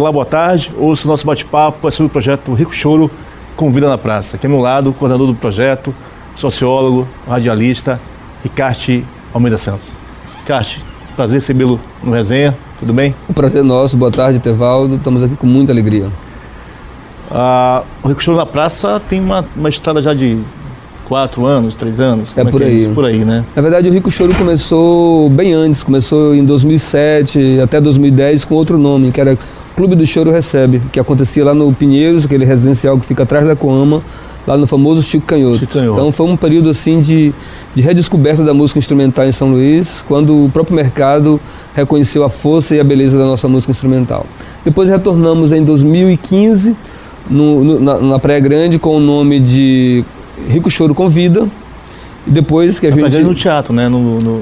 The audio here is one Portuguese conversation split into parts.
Olá, boa tarde. Ouça o nosso bate-papo sobre o projeto Rico Choro com Vida na Praça. Aqui ao meu lado, o coordenador do projeto, sociólogo, radialista, Ricardo Almeida Santos. Ricardo, prazer recebê-lo no Resenha, tudo bem? O prazer é nosso, boa tarde, Tevaldo, estamos aqui com muita alegria. O Rico Choro na Praça tem uma estrada já de 4 anos, 3 anos? Como por aí. Por aí, né? Na verdade, o Rico Choro começou bem antes, começou em 2007 até 2010 com outro nome, que era Clube do Choro Recebe, que acontecia lá no Pinheiros, aquele residencial que fica atrás da Coama, lá no famoso Chico Canhoto. Então foi um período assim de redescoberta da música instrumental em São Luís, quando o próprio mercado reconheceu a força e a beleza da nossa música instrumental. Depois retornamos em 2015 na Praia Grande com o nome de Rico Choro Convida. E depois que a gente... no teatro, né?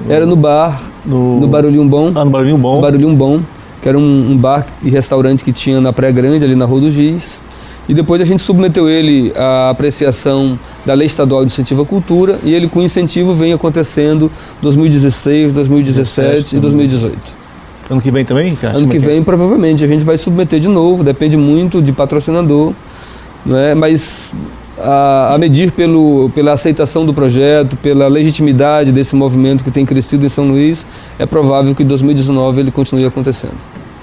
Era no bar, no Barulhinho Bom. No Barulhinho Bom. No Barulhinho Bom, que era um bar e restaurante que tinha na Praia Grande, ali na Rua do Giz. E depois a gente submeteu ele à apreciação da Lei Estadual de Incentivo à Cultura, e ele com incentivo vem acontecendo 2016, 2017 e 2018. Ano que vem também, Ricardo? Ano que vem, provavelmente, a gente vai submeter de novo, depende muito de patrocinador, não é? Mas a medir pela aceitação do projeto, pela legitimidade desse movimento que tem crescido em São Luís, é provável que em 2019 ele continue acontecendo.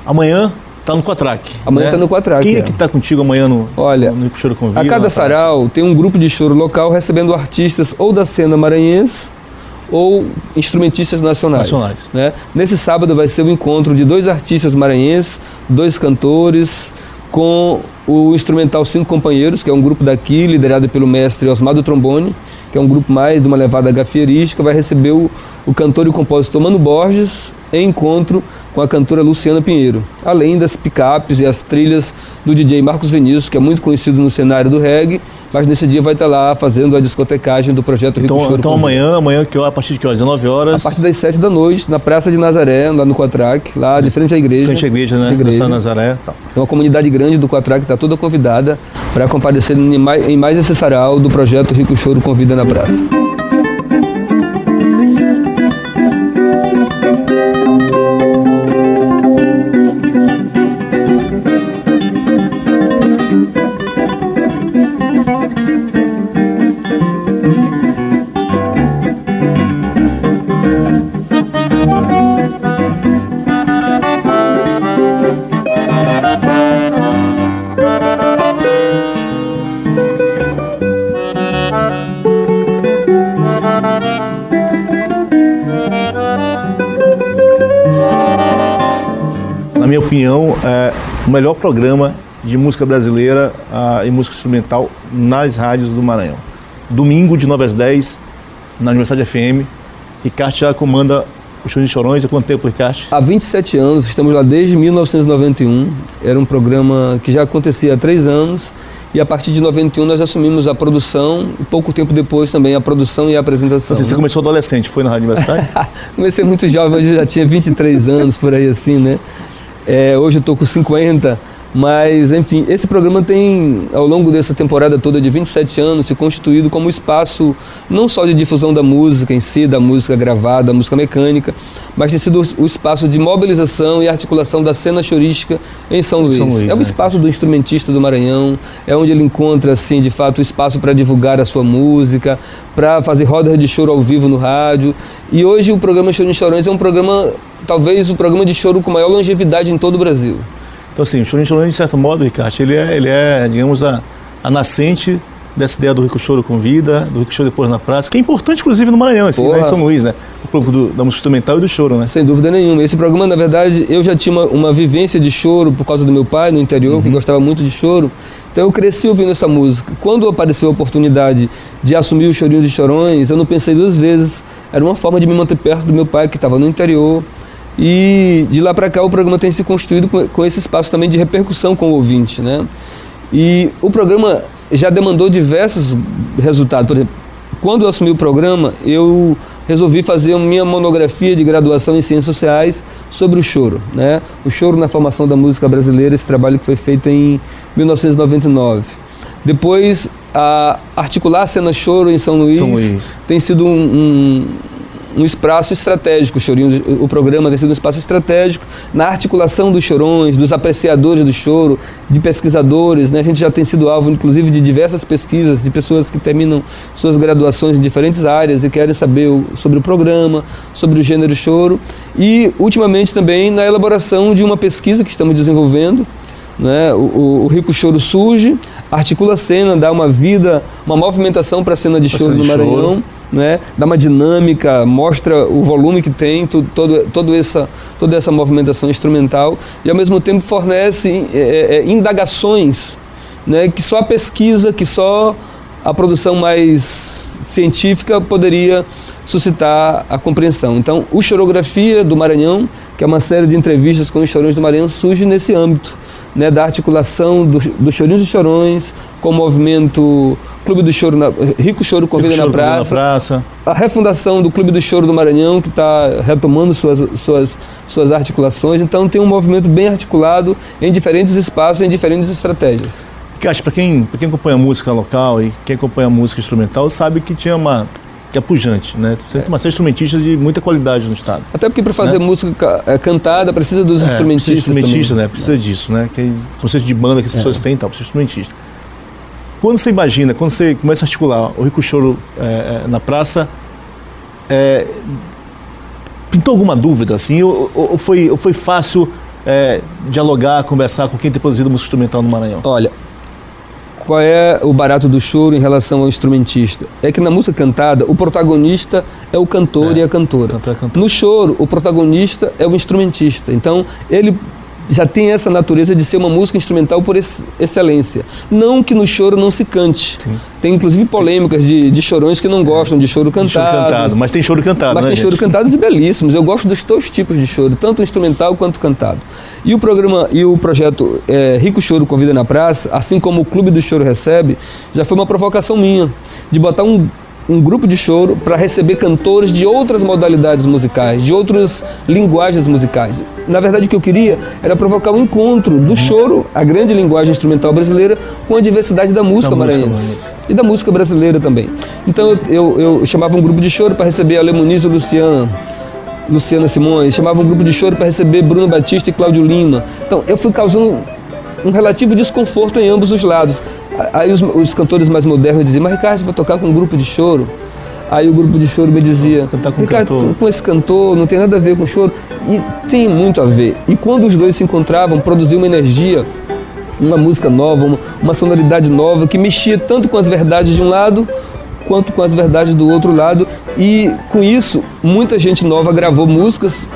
Amanhã está no Quatrac. Amanhã está no Quatrac. Quem é que está contigo amanhã no Rico Choro Convida? A cada sarau tem um grupo de choro local recebendo artistas ou da cena maranhense ou instrumentistas nacionais. Né? Nesse sábado vai ser o encontro de 2 artistas maranhenses, 2 cantores, com o instrumental 5 Companheiros, que é um grupo daqui, liderado pelo mestre Osmar do Trombone, que é um grupo mais de uma levada gafierística, vai receber o cantor e o compositor Mano Borges, em encontro com a cantora Luciana Pinheiro, além das picapes e as trilhas do DJ Marcos Vinícius, que é muito conhecido no cenário do reggae, mas nesse dia vai estar lá fazendo a discotecagem do projeto Rico Choro. Então amanhã a partir de que horas? 19 horas? A partir das 7 da noite, na Praça de Nazaré, lá no Quatrac, lá de frente à igreja. Frente à igreja, né? Praça de Nazaré. Tá. Então a comunidade grande do Quatrac está toda convidada para comparecer em mais esse sarau do projeto Rico Choro Convida na Praça. Na minha opinião, é o melhor programa de música brasileira e música instrumental nas rádios do Maranhão. Domingo, de 9 às 10, na Universidade FM. Ricardo já comanda o Show de Chorões. Há quanto tempo, Ricardo? Há 27 anos, estamos lá desde 1991. Era um programa que já acontecia há 3 anos. E a partir de 91 nós assumimos a produção e pouco tempo depois também a produção e a apresentação. Você começou adolescente, foi na Rádio Universidade? Comecei muito jovem, hoje eu já tinha 23 anos, por aí assim, né? Hoje eu estou com 50, mas enfim, esse programa tem, ao longo dessa temporada toda de 27 anos, se constituído como espaço não só de difusão da música em si, da música gravada, da música mecânica, mas tem sido o espaço de mobilização e articulação da cena chorística em São Luís. É o espaço do instrumentista do Maranhão, é onde ele encontra, assim, de fato, o espaço para divulgar a sua música, para fazer rodas de choro ao vivo no rádio. E hoje o programa Show de Chorões é um programa, talvez o programa de choro com maior longevidade em todo o Brasil. Então assim, o Show de Chorões, de certo modo, Ricardo, ele é digamos, a nascente dessa ideia do Rico Choro Convida, do Rico Choro depois na praça, que é importante, inclusive, no Maranhão, assim, né, em São Luís, né? O público da música instrumental e do choro, né? Sem dúvida nenhuma. Esse programa, na verdade, eu já tinha uma vivência de choro por causa do meu pai no interior, que gostava muito de choro. Então eu cresci ouvindo essa música. Quando apareceu a oportunidade de assumir o Chorinho de Chorões, eu não pensei 2 vezes. Era uma forma de me manter perto do meu pai, que estava no interior. E de lá para cá o programa tem se construído com esse espaço também de repercussão com o ouvinte, né? E o programa já demandou diversos resultados. Por exemplo, quando eu assumi o programa, eu resolvi fazer a minha monografia de graduação em Ciências Sociais sobre o choro, né? O choro na formação da música brasileira, esse trabalho que foi feito em 1999. Depois, articular a cena choro em São Luís tem sido um espaço estratégico, o programa tem sido um espaço estratégico na articulação dos chorões, dos apreciadores do choro, de pesquisadores, né? A gente já tem sido alvo, inclusive, de diversas pesquisas, de pessoas que terminam suas graduações em diferentes áreas e querem saber sobre o programa, sobre o gênero choro, e, ultimamente, também na elaboração de uma pesquisa que estamos desenvolvendo, né? O Rico Choro surge, articula a cena, dá uma vida, uma movimentação para a cena de choro no Maranhão, né? Dá uma dinâmica, mostra o volume que tem, toda essa movimentação instrumental, e ao mesmo tempo fornece indagações, né? Que só a pesquisa, que só a produção mais científica poderia suscitar a compreensão. Então, o Chorografia do Maranhão, que é uma série de entrevistas com os chorões do Maranhão, surge nesse âmbito, né, da articulação dos chorinhos e chorões com o movimento Clube do Choro, Rico Choro Convida na Praça, a refundação do Clube do Choro do Maranhão, que está retomando suas articulações. Então tem um movimento bem articulado em diferentes espaços, em diferentes estratégias. Cássio, para quem acompanha a música local e quem acompanha a música instrumental, sabe que tinha que é pujante, né? Você tem uma série de instrumentistas de muita qualidade no estado. Até porque para fazer música cantada precisa dos instrumentistas também. Né? Precisa disso, né? Que conceito de banda que as pessoas têm e tal, precisa de instrumentista. Quando você imagina, quando você começa a articular o Rico Choro na praça, pintou alguma dúvida, assim? Ou foi fácil dialogar, conversar com quem tem produzido música instrumental no Maranhão? Olha, qual é o barato do choro em relação ao instrumentista? É que na música cantada, o protagonista é o cantor e a cantora. No choro, o protagonista é o instrumentista. Então, ele já tem essa natureza de ser uma música instrumental por excelência. Não que no choro não se cante. Sim. Tem, inclusive, polêmicas de chorões que não gostam de choro cantado. Mas tem choro cantado, mas tem choro cantados e belíssimos. Eu gosto dos dois tipos de choro, tanto instrumental quanto cantado. E o programa e o projeto Rico Choro Convida na Praça, assim como o Clube do Choro Recebe, já foi uma provocação minha, de botar um grupo de choro para receber cantores de outras modalidades musicais, de outras linguagens musicais. Na verdade, o que eu queria era provocar um encontro do choro, a grande linguagem instrumental brasileira, com a diversidade da música maranhense e da música brasileira também. Então eu chamava um grupo de choro para receber a Muniz e Luciana Simões, chamava um grupo de choro para receber Bruno Batista e Cláudio Lima. Então eu fui causando um relativo desconforto em ambos os lados. Aí os cantores mais modernos diziam: mas Ricardo, vai tocar com um grupo de choro? Aí o grupo de choro me dizia: Ricardo, com esse cantor não tem nada a ver com choro. E tem muito a ver. E quando os dois se encontravam, produziu uma energia, uma música nova, uma sonoridade nova, que mexia tanto com as verdades de um lado quanto com as verdades do outro lado. E com isso, muita gente nova gravou músicas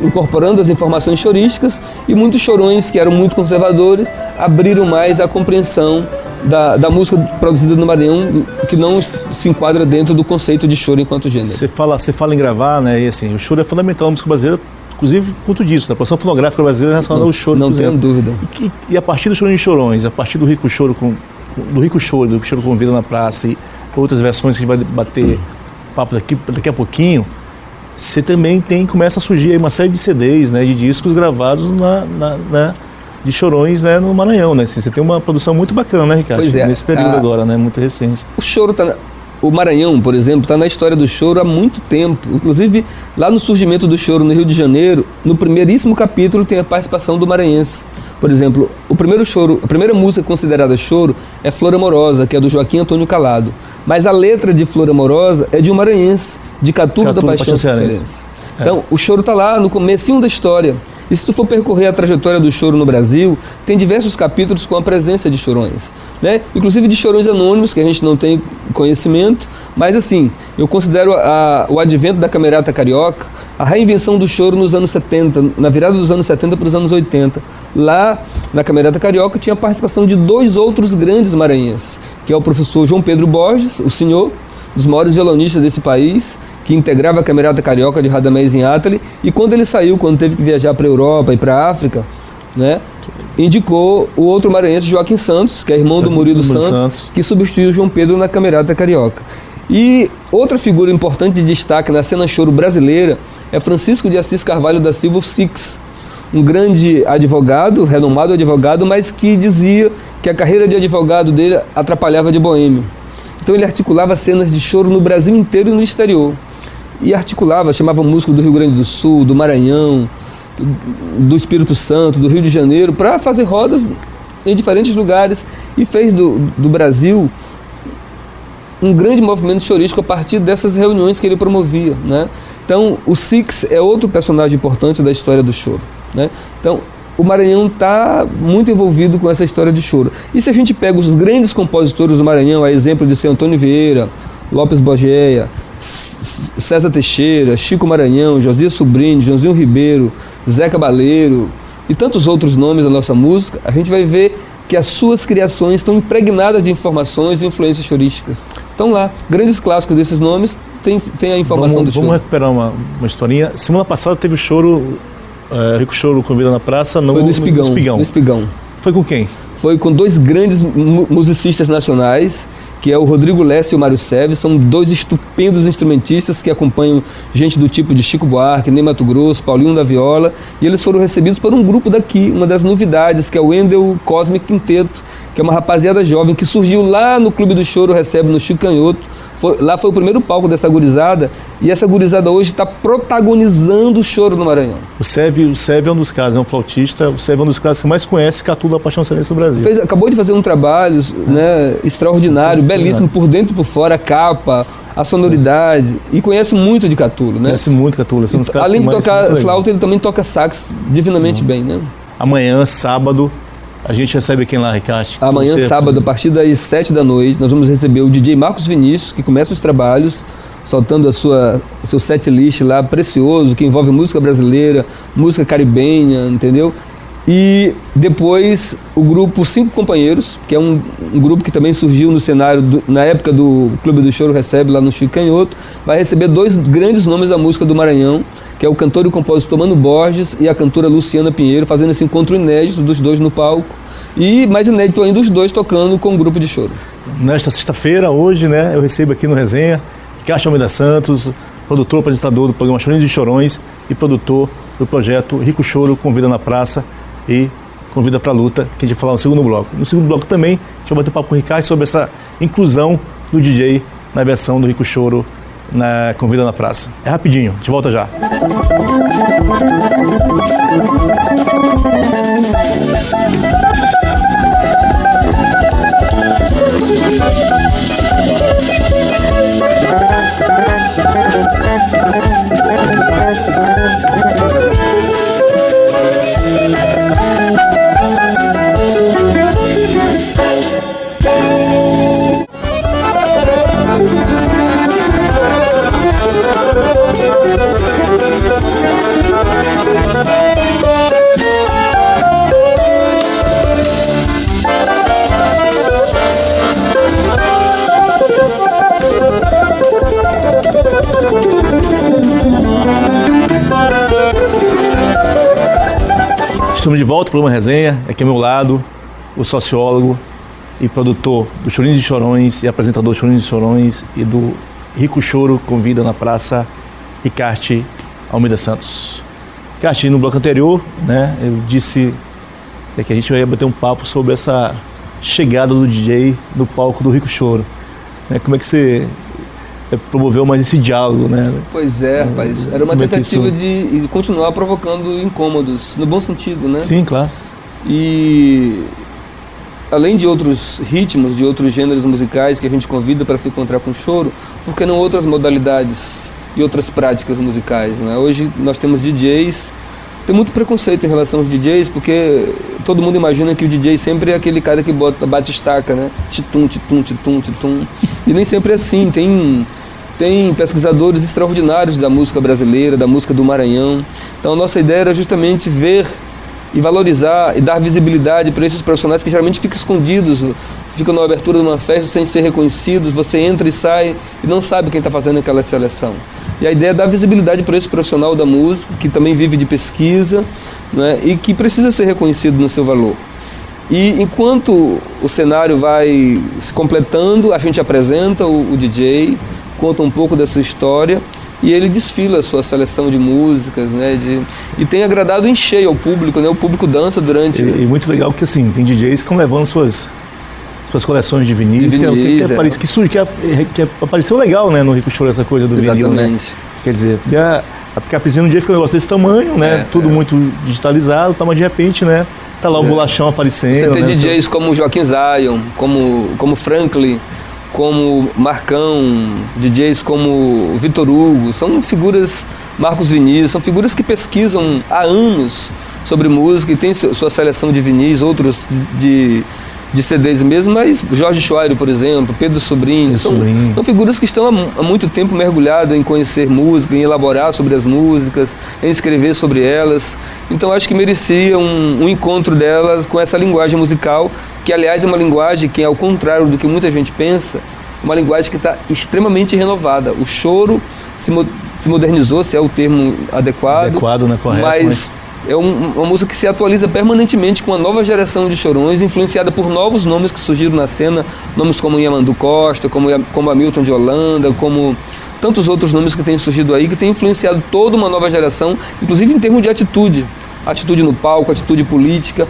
incorporando as informações chorísticas, e muitos chorões que eram muito conservadores abriram mais a compreensão da música produzida no Maranhão, que não se enquadra dentro do conceito de choro enquanto gênero. Você fala em gravar, né? E assim, o choro é fundamental na música brasileira, inclusive por conta disso, da produção fonográfica brasileira relacionada ao choro. Não tenho dúvida. E a partir do Chorinhos e Chorões, a partir do Rico Choro Convida na Praça e outras versões que a gente vai bater papo daqui a pouquinho, você também começa a surgir aí uma série de CDs, né, de discos gravados de chorões, né, no Maranhão, né? Assim, você tem uma produção muito bacana, né, Ricardo? Pois é. Nesse período agora, né, muito recente. O choro o Maranhão, por exemplo, está na história do choro há muito tempo. Inclusive, lá no surgimento do choro no Rio de Janeiro, no primeiríssimo capítulo tem a participação do maranhense. Por exemplo, a primeira música considerada choro é Flor Amorosa, que é do Joaquim Antônio Calado. Mas a letra de Flor Amorosa é de um maranhense, de Catulo da Paixão Cearense. Então, o choro está lá no comecinho da história. E se tu for percorrer a trajetória do choro no Brasil, tem diversos capítulos com a presença de chorões, né? Inclusive de chorões anônimos, que a gente não tem conhecimento, mas assim, eu considero o advento da camerata carioca, a reinvenção do choro nos anos 70, na virada dos anos 70 para os anos 80. Lá na camerata carioca tinha a participação de dois outros grandes maranhenses, que é o professor João Pedro Borges, o senhor, dos maiores violonistas desse país, que integrava a camerata carioca de Radamés Inátali, e quando ele saiu, quando teve que viajar para a Europa e para a África, né, indicou o outro maranhense, Joaquim Santos, que é irmão do Murilo Santos, que substituiu o João Pedro na camerata carioca. E outra figura importante de destaque na cena choro brasileira é Francisco de Assis Carvalho da Silva, o Six, um grande advogado, renomado advogado, mas que dizia que a carreira de advogado dele atrapalhava de boêmio. Então ele articulava cenas de choro no Brasil inteiro e no exterior. e articulava, chamava músico do Rio Grande do Sul, do Maranhão, do Espírito Santo, do Rio de Janeiro, para fazer rodas em diferentes lugares, e fez do Brasil um grande movimento chorístico a partir dessas reuniões que ele promovia, né? Então, o Six é outro personagem importante da história do choro, né? Então, o Maranhão está muito envolvido com essa história de choro. E se a gente pega os grandes compositores do Maranhão, a exemplo de seu Antônio Vieira, Lopes Bogeia, César Teixeira, Chico Maranhão, Josias Sobrinho, Joãozinho Ribeiro, Zé Cabaleiro e tantos outros nomes da nossa música, a gente vai ver que as suas criações estão impregnadas de informações e influências chorísticas. Estão lá, grandes clássicos desses nomes tem a informação do choro. Vamos recuperar uma historinha. Semana passada teve o choro, Rico Choro Convida na Praça, Foi no Espigão. Foi com quem? Foi com dois grandes musicistas nacionais, que é o Rodrigo Lessa e o Mário Seves. São dois estupendos instrumentistas que acompanham gente do tipo de Chico Buarque, Ney Matogrosso, Paulinho da Viola, e eles foram recebidos por um grupo daqui, uma das novidades, que é o Wendel Cosmic Quinteto, que é uma rapaziada jovem que surgiu lá no Clube do Choro Recebe, no Chico Canhoto. Lá foi o primeiro palco dessa gurizada, e essa gurizada hoje está protagonizando o choro no Maranhão. O Seve é um dos casos, é um flautista, o Seve é um dos casos que mais conhece Catu da Paixão Cearense do Brasil. Acabou de fazer um trabalho né, extraordinário, belíssimo, por dentro e por fora, a capa, a sonoridade, e conhece muito de Catulo, né? Conhece muito Catulo. Além de tocar flauta, ele também toca sax divinamente bem, né? Amanhã, sábado, a gente recebe quem lá, Ricardo? Amanhã, sábado, a partir das 7 da noite, nós vamos receber o DJ Marcos Vinícius, que começa os trabalhos, soltando seu set list lá, precioso, que envolve música brasileira, música caribenha, entendeu? E depois o grupo Cinco Companheiros, que é um grupo que também surgiu no cenário, na época do Clube do Choro Recebe, lá no Chico Canhoto, vai receber dois grandes nomes da música do Maranhão, que é o cantor e compositor Mano Borges e a cantora Luciana Pinheiro, fazendo esse encontro inédito dos dois no palco, e mais inédito ainda os dois tocando com um grupo de choro. Nesta sexta-feira, hoje, né, eu recebo aqui no Resenha Ricardo Almeida Santos, produtor, apresentador do programa Chorinhos e Chorões e produtor do projeto Rico Choro Convida na Praça e Convida para a Luta, que a gente vai falar no segundo bloco. No segundo bloco também, a gente vai bater um papo com o Ricardo sobre essa inclusão do DJ na versão do Rico Choro na Convida na Praça. É rapidinho, a gente volta já. Estamos de volta para uma resenha. Aqui ao meu lado, o sociólogo e produtor do Chorinhos e Chorões e apresentador do Chorinhos e Chorões e do Rico Choro Convida na Praça, Ricardo Almeida Santos. Ricardo, no bloco anterior, né, eu disse que a gente vai bater um papo sobre essa chegada do DJ no palco do Rico Choro. Como é que você promoveu mais esse diálogo, né? Pois é, rapaz. Era uma tentativa de continuar provocando incômodos, no bom sentido, né? Sim, claro. E além de outros ritmos, de outros gêneros musicais que a gente convida para se encontrar com o choro, por que não outras modalidades e outras práticas musicais, né? Hoje nós temos DJs, tem muito preconceito em relação aos DJs, porque todo mundo imagina que o DJ sempre é aquele cara que bate estaca, né? Titum, titum, titum, titum. E nem sempre é assim. Tem pesquisadores extraordinários da música brasileira, da música do Maranhão. Então a nossa ideia era justamente ver e valorizar e dar visibilidade para esses profissionais que geralmente ficam escondidos, ficam na abertura de uma festa sem ser reconhecidos. Você entra e sai e não sabe quem está fazendo aquela seleção. E a ideia é dar visibilidade para esse profissional da música, que também vive de pesquisa, né, e que precisa ser reconhecido no seu valor. E enquanto o cenário vai se completando, a gente apresenta o DJ, conta um pouco da sua história e ele desfila a sua seleção de músicas, né, e tem agradado em cheio ao público, né, o público dança durante... E muito legal porque assim, tem DJs que estão levando suas coleções de vinis, que apareceu legal, né, no Rico Choro, essa coisa do vinil, né? Quer dizer, porque a Capizinha no dia fica um negócio desse tamanho, né? Tudo muito digitalizado, mas de repente, né? Tá lá o bolachão aparecendo. Você tem DJs como Joaquim Zion, como Franklin, como Marcão, DJs como Vitor Hugo, são figuras, Marcos Vinícius, são figuras que pesquisam há anos sobre música e tem sua seleção de vinis, outros de CDs mesmo, mas Jorge Schweiro, por exemplo, Pedro Sobrinho, são figuras que estão há muito tempo mergulhadas em conhecer música, em elaborar sobre as músicas, em escrever sobre elas. Então acho que merecia um encontro delas com essa linguagem musical, que aliás é uma linguagem que, ao contrário do que muita gente pensa, é uma linguagem que está extremamente renovada. O choro se modernizou, se é o termo adequado, né? Correto, mas é uma música que se atualiza permanentemente com uma nova geração de chorões, influenciada por novos nomes que surgiram na cena, nomes como Yamandu Costa, como Hamilton de Holanda, como tantos outros nomes que têm surgido aí, que têm influenciado toda uma nova geração, inclusive em termos de atitude no palco, atitude política,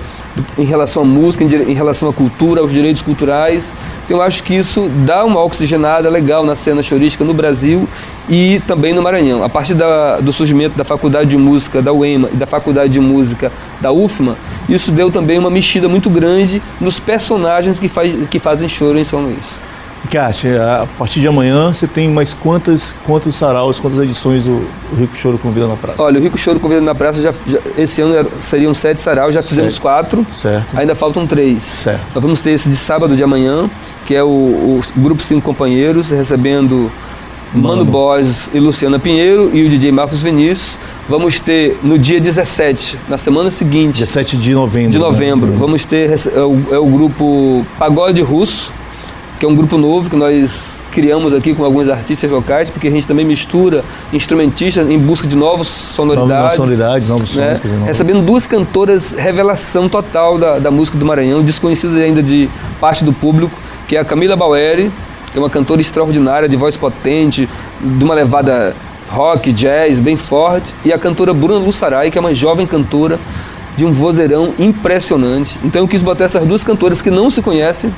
em relação à música, em relação à cultura, aos direitos culturais. Então eu acho que isso dá uma oxigenada legal na cena chorística no Brasil e também no Maranhão. A partir do surgimento da Faculdade de Música da UEMA e da Faculdade de Música da UFMA, isso deu também uma mexida muito grande nos personagens que fazem choro em São Luís. Kátia, a partir de amanhã você tem mais quantos saraus, quantas edições do Rico Choro Convida na Praça? Olha, o Rico Choro Convida na Praça, esse ano seriam 7 saraus, já fizemos 4, ainda faltam 3. Certo. Nós vamos ter esse de sábado de amanhã, que é o Grupo 5 Companheiros, recebendo Mano Borges e Luciana Pinheiro e o DJ Marcos Vinícius. Vamos ter no dia 17, na semana seguinte. 17 de novembro. Né? Vamos ter o grupo Pagode Russo, que é um grupo novo que nós criamos aqui com alguns artistas locais, porque a gente também mistura instrumentistas em busca de novas sonoridades. Novos sons. Né? Recebendo 2 cantoras revelação total da música do Maranhão, desconhecidas ainda de parte do público, que é a Camila Baueri, que é uma cantora extraordinária, de voz potente, de uma levada rock, jazz, bem forte, e a cantora Bruna Lussaray, que é uma jovem cantora de um vozeirão impressionante. Então eu quis botar essas 2 cantoras que não se conhecem,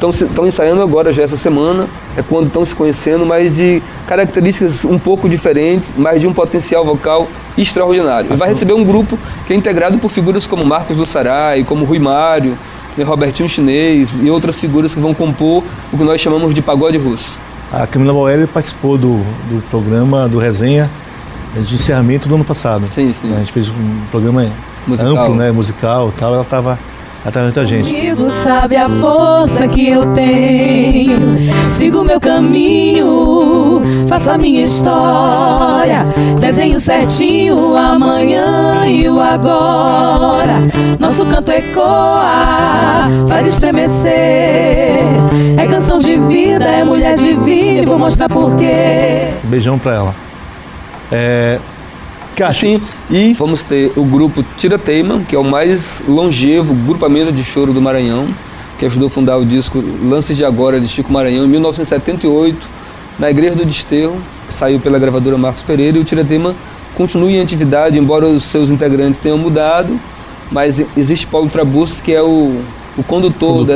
estão ensaiando agora já essa semana, é quando estão se conhecendo, mas de características um pouco diferentes, mas de um potencial vocal extraordinário. E vai receber um grupo que é integrado por figuras como Marcos Lussaray, como Rui Mário, Robertinho Chinês e outras figuras que vão compor o que nós chamamos de pagode russo. A Camila Baueri participou do programa, do Resenha de encerramento do ano passado. Sim. A gente fez um programa amplo, né, musical e tal, ela estava com a gente. Comigo sabe a força que eu tenho, sigo meu caminho, faço a minha história, desenho certinho o amanhã e o agora. Nosso canto ecoa, faz estremecer, é canção de vida, é mulher divina, vou mostrar porquê. Beijão pra ela. Sim, e vamos ter o grupo Tira Teima, que é o mais longevo grupamento de choro do Maranhão, que ajudou a fundar o disco Lances de Agora, de Chico Maranhão, em 1978, na Igreja do Desterro, que saiu pela gravadora Marcos Pereira, e o Tira Teima continua em atividade, embora os seus integrantes tenham mudado, mas existe Paulo Trabuzzi, que é o condutor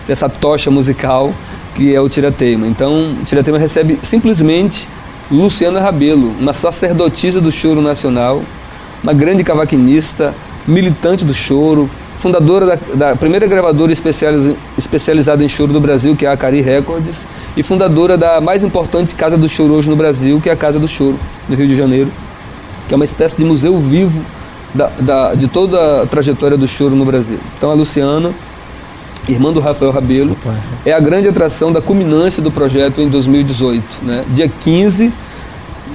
dessa tocha musical, que é o Tira Teima. Então, o Tira Teima recebe simplesmente Luciana Rabelo, uma sacerdotisa do choro nacional, uma grande cavaquinista, militante do choro, fundadora da primeira gravadora especializada em choro do Brasil, que é a Acari Records, e fundadora da mais importante casa do choro hoje no Brasil, que é a Casa do Choro, do Rio de Janeiro, que é uma espécie de museu vivo de toda a trajetória do choro no Brasil. Então a Luciana, irmã do Rafael Rabelo, é a grande atração da culminância do projeto em 2018. Né? Dia 15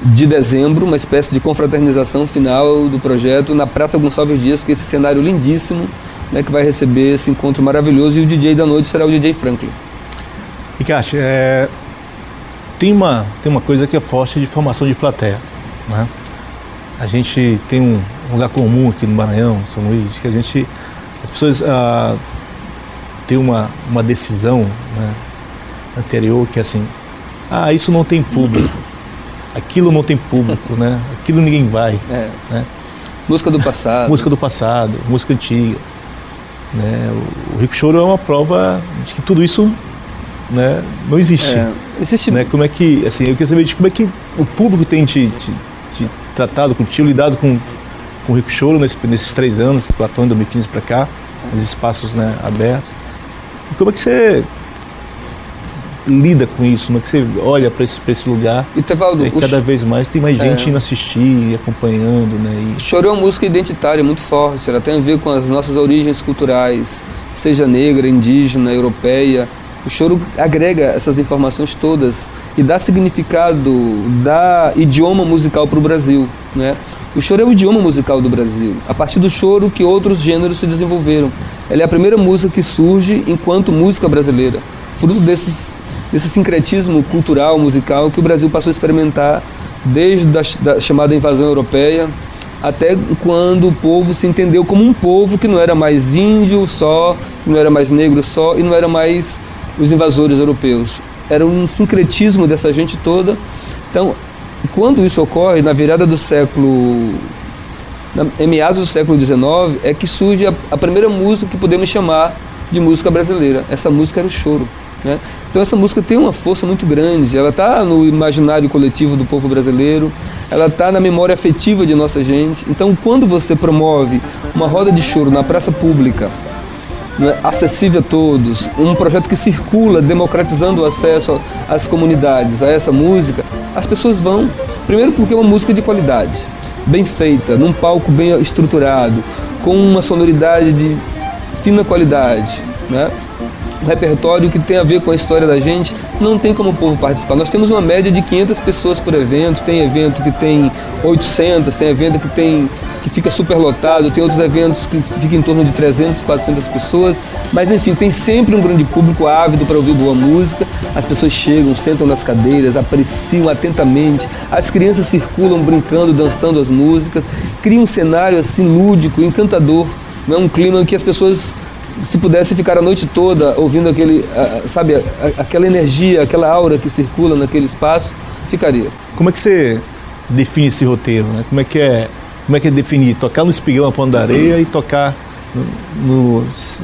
de dezembro, uma espécie de confraternização final do projeto na Praça Gonçalves Dias, que é esse cenário lindíssimo, né, que vai receber esse encontro maravilhoso, e o DJ da noite será o DJ Franklin. E Kátia, tem uma coisa que é forte de formação de plateia. Né? A gente tem um lugar comum aqui no Maranhão, São Luís, que as pessoas tem uma decisão, né, anterior, que é assim, isso não tem público, aquilo não tem público, né, aquilo ninguém vai. Né? Música do passado. Música do passado, música antiga. Né? O Rico Choro é uma prova de que tudo isso, né, não existe. Existe... Né? Como é que, assim, eu queria saber de como é que o público tem te tratado contigo, lidado com o Rico Choro nesses 3 anos, Platão em 2015 para cá, os espaços, né, abertos. E como é que você lida com isso? Como é que você olha para esse lugar? E Tevaldo, cada vez mais tem mais gente indo assistir, acompanhando, né? O choro é uma música identitária muito forte, ela tem a ver com as nossas origens culturais, seja negra, indígena, europeia. O choro agrega essas informações todas e dá significado, dá idioma musical para o Brasil, né? O choro é o idioma musical do Brasil, a partir do choro que outros gêneros se desenvolveram. Ela é a primeira música que surge enquanto música brasileira, fruto desse sincretismo cultural, musical, que o Brasil passou a experimentar desde a chamada invasão europeia, até quando o povo se entendeu como um povo que não era mais índio só, que não era mais negro só, e não era mais os invasores europeus. Era um sincretismo dessa gente toda. Então, quando isso ocorre, na virada do século, em meados do século XIX, é que surge a primeira música que podemos chamar de música brasileira. Essa música era o choro, né? Então essa música tem uma força muito grande, ela está no imaginário coletivo do povo brasileiro, ela está na memória afetiva de nossa gente. Então quando você promove uma roda de choro na praça pública, né, acessível a todos, um projeto que circula, democratizando o acesso às comunidades, a essa música, as pessoas vão. Primeiro porque é uma música de qualidade, bem feita, num palco bem estruturado, com uma sonoridade de fina qualidade, né? Um repertório que tem a ver com a história da gente, não tem como o povo participar. Nós temos uma média de 500 pessoas por evento, tem evento que tem 800, tem evento que fica superlotado, tem outros eventos que ficam em torno de 300, 400 pessoas, mas enfim, tem sempre um grande público ávido para ouvir boa música. As pessoas chegam, sentam nas cadeiras, apreciam atentamente, as crianças circulam brincando, dançando as músicas, cria um cenário assim lúdico, encantador, né? Um clima em que as pessoas, se pudesse ficar a noite toda ouvindo aquela energia, aquela aura que circula naquele espaço, ficaria. Como é que você define esse roteiro, né? Como é que é definir? Tocar no Espigão, na Ponta da Areia, e tocar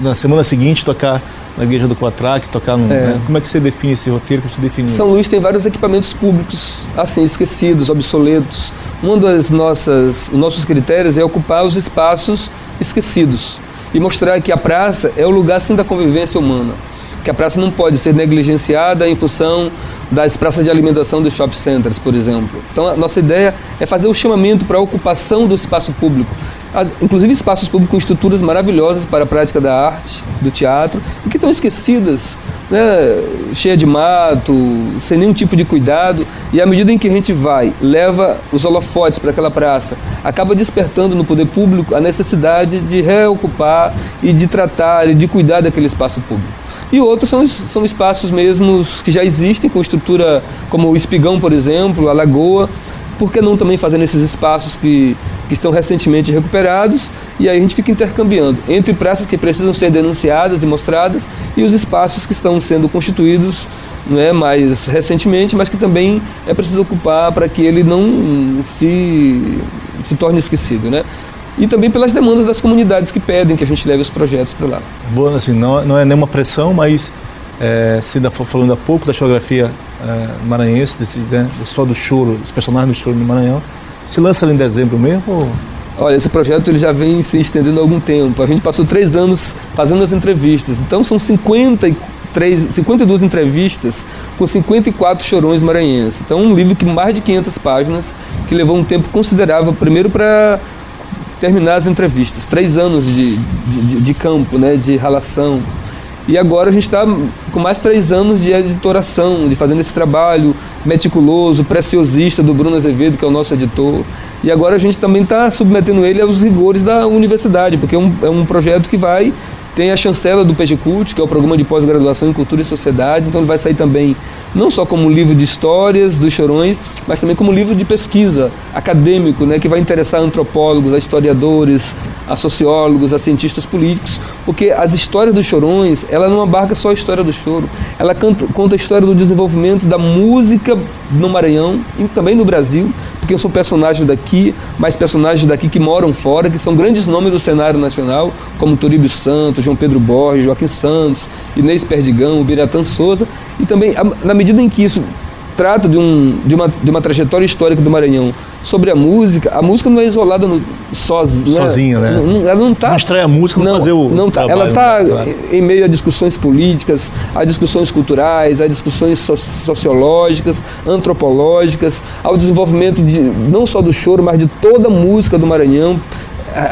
na semana seguinte, tocar na Igreja do Quatraque, tocar no... Né? Como é que você define esse roteiro? Como você define São Luís tem vários equipamentos públicos, assim, esquecidos, obsoletos. Um dos nossos critérios é ocupar os espaços esquecidos e mostrar que a praça é o lugar, assim, da convivência humana, que a praça não pode ser negligenciada em função das praças de alimentação dos shopping centers, por exemplo. Então a nossa ideia é fazer o chamamento para a ocupação do espaço público, inclusive espaços públicos com estruturas maravilhosas para a prática da arte, do teatro, e que estão esquecidas, né, cheia de mato, sem nenhum tipo de cuidado, e à medida em que a gente leva os holofotes para aquela praça, acaba despertando no poder público a necessidade de reocupar e de tratar e de cuidar daquele espaço público. E outros são espaços mesmos que já existem, com estrutura como o Espigão, por exemplo, a Lagoa. Por que não também fazer nesses espaços que estão recentemente recuperados? E aí a gente fica intercambiando entre praças que precisam ser denunciadas e mostradas e os espaços que estão sendo constituídos, né, mais recentemente, mas que também é preciso ocupar para que ele não se torne esquecido, né? E também pelas demandas das comunidades que pedem que a gente leve os projetos para lá. Bom, assim, não é nenhuma pressão, mas se ainda for falando há pouco da geografia maranhense, desse história do choro, dos personagens do choro no Maranhão, se lança ali em dezembro mesmo? Ou... Olha, esse projeto ele já vem se estendendo há algum tempo. A gente passou 3 anos fazendo as entrevistas, então são 52 entrevistas com 54 chorões maranhenses. Então um livro que mais de 500 páginas, que levou um tempo considerável, primeiro para terminar as entrevistas, 3 anos de campo, né, de relação. E agora a gente está com mais 3 anos de editoração, de fazendo esse trabalho meticuloso, preciosista do Bruno Azevedo, que é o nosso editor. E agora a gente também está submetendo ele aos rigores da universidade, porque é um projeto que tem a chancela do PGCult, que é o Programa de Pós-Graduação em Cultura e Sociedade, então ele vai sair também não só como livro de histórias dos chorões, mas também como livro de pesquisa acadêmico, né, que vai interessar a antropólogos, a historiadores, a sociólogos, a cientistas políticos, porque as histórias dos chorões, ela não abarca só a história do choro, ela conta a história do desenvolvimento da música no Maranhão e também no Brasil, porque porque são personagens daqui, mas personagens daqui que moram fora, que são grandes nomes do cenário nacional, como Toribio Santos, João Pedro Borges, Joaquim Santos, Inês Perdigão, Biratã Souza, e também, na medida em que isso trata de uma trajetória histórica do Maranhão sobre a música não é isolada sozinha, né? Ela não está... Não extrai a música, não fazer o trabalho. Ela está claro. Em meio a discussões políticas, a discussões culturais, a discussões sociológicas, antropológicas, ao desenvolvimento não só do choro, mas de toda a música do Maranhão.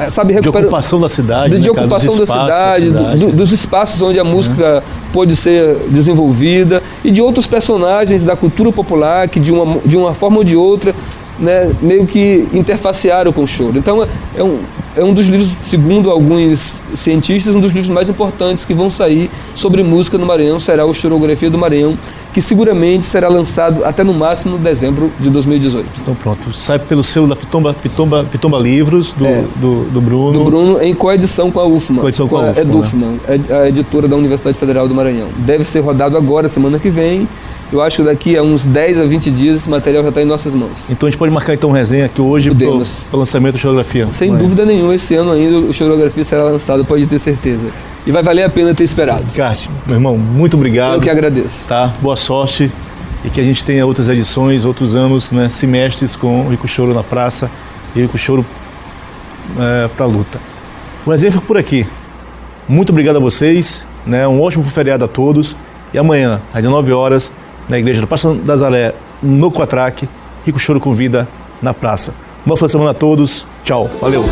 Sabe, de ocupação da cidade, de ocupação da cidade, dos espaços onde a música pôde ser desenvolvida e de outros personagens da cultura popular que de uma forma ou de outra, né, meio que interfacearam com o choro. Então é um dos livros, segundo alguns cientistas, um dos livros mais importantes que vão sair sobre música no Maranhão será o Chorografia do Maranhão, que seguramente será lançado até no máximo dezembro de 2018. Então pronto, sai pelo selo da Pitomba Livros, do Bruno. Do Bruno, em coedição com a UFMA. Coedição com a UFMA, Edufma, a editora da Universidade Federal do Maranhão. Deve ser rodado agora, semana que vem. Eu acho que daqui a uns 10 a 20 dias esse material já está em nossas mãos. Então a gente pode marcar então resenha aqui hoje para o lançamento do Chorografia. Sem dúvida nenhuma, esse ano ainda o Chorografia será lançado, pode ter certeza. E vai valer a pena ter esperado. Ricardo, meu irmão, muito obrigado. Eu que agradeço. Tá? Boa sorte e que a gente tenha outras edições, outros anos, né, semestres com o Rico Choro na praça e o Rico Choro para a luta. O resenha fica por aqui. Muito obrigado a vocês, né, um ótimo feriado a todos e amanhã, às 19 horas, na Igreja da Praça da Zalé, no Quatraque, Rico Choro convida na praça. Boa semana a todos. Tchau. Valeu.